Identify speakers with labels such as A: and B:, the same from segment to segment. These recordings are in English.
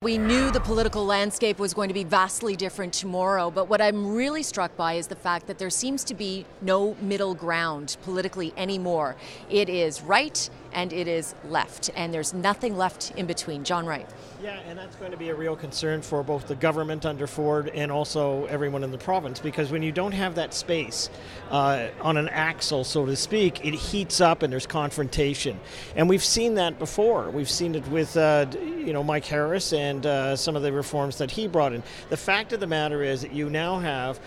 A: We knew the political landscape was going to be vastly different tomorrow, but what I'm really struck by is the fact that there seems to be no middle ground politically anymore. It is right and it is left, and there's nothing left in between. John Wright.
B: Yeah, and that's going to be a real concern for both the government under Ford and also everyone in the province, because when you don't have that space on an axle, so to speak, it heats up and there's confrontation. And we've seen that before. We've seen it with Mike Harris and some of the reforms that he brought in. The fact of the matter is that you now have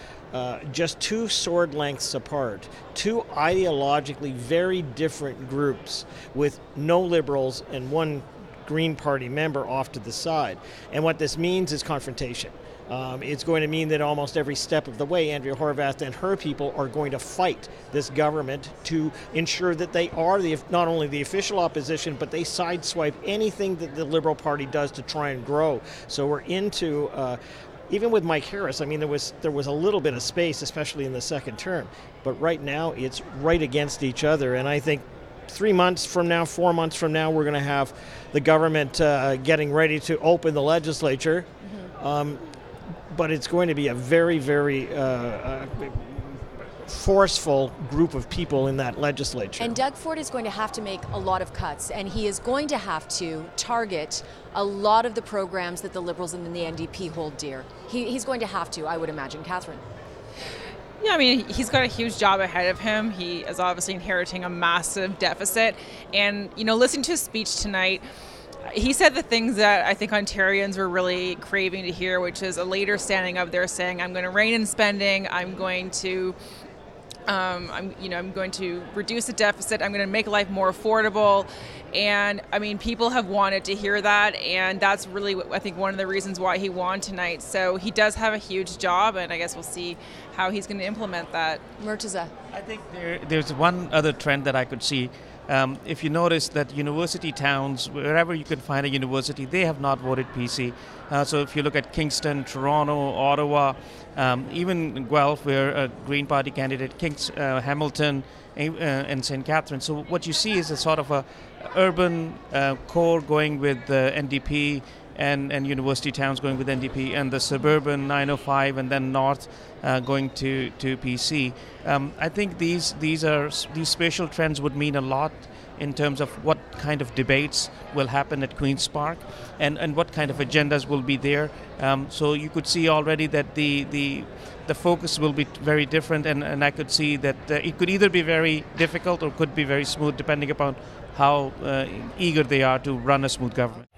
B: just two sword lengths apart, two ideologically very different groups with no Liberals and one Green Party member off to the side. And what this means is confrontation. It's going to mean that almost every step of the way, Andrea Horwath and her people are going to fight this government to ensure that they are not only the official opposition, but they sideswipe anything that the Liberal Party does to try and grow. So we're into even with Mike Harris, I mean, there was a little bit of space, especially in the second term. But right now, it's right against each other. And I think 3 months from now, 4 months from now, we're going to have the government getting ready to open the legislature. But it's going to be a very, very forceful group of people in that legislature.
A: And Doug Ford is going to have to make a lot of cuts, and he is going to have to target a lot of the programs that the Liberals and the NDP hold dear. He's going to have to, I would imagine. Catherine.
C: Yeah, I mean, he's got a huge job ahead of him. He is obviously inheriting a massive deficit. And, listening to his speech tonight, he said the things that I think Ontarians were really craving to hear, which is a leader standing up there saying, I'm going to rein in spending, I'm going to reduce the deficit, I'm going to make life more affordable. And I mean, people have wanted to hear that, and that's really, I think, one of the reasons why he won tonight. So he does have a huge job, and I guess we'll see how he's going to implement that.
A: Murtaza.
D: I think there's one other trend that I could see. If you notice that university towns, wherever you can find a university, they have not voted PC. So if you look at Kingston, Toronto, Ottawa, even Guelph, where a Green Party candidate, Hamilton, and St. Catharines. So what you see is a sort of a urban core going with the NDP, and university towns going with NDP, and the suburban 905 and then north going to PC. I think these spatial trends would mean a lot in terms of what kind of debates will happen at Queen's Park and what kind of agendas will be there. So you could see already that the focus will be very different, and I could see that it could either be very difficult or could be very smooth, depending upon how eager they are to run a smooth government.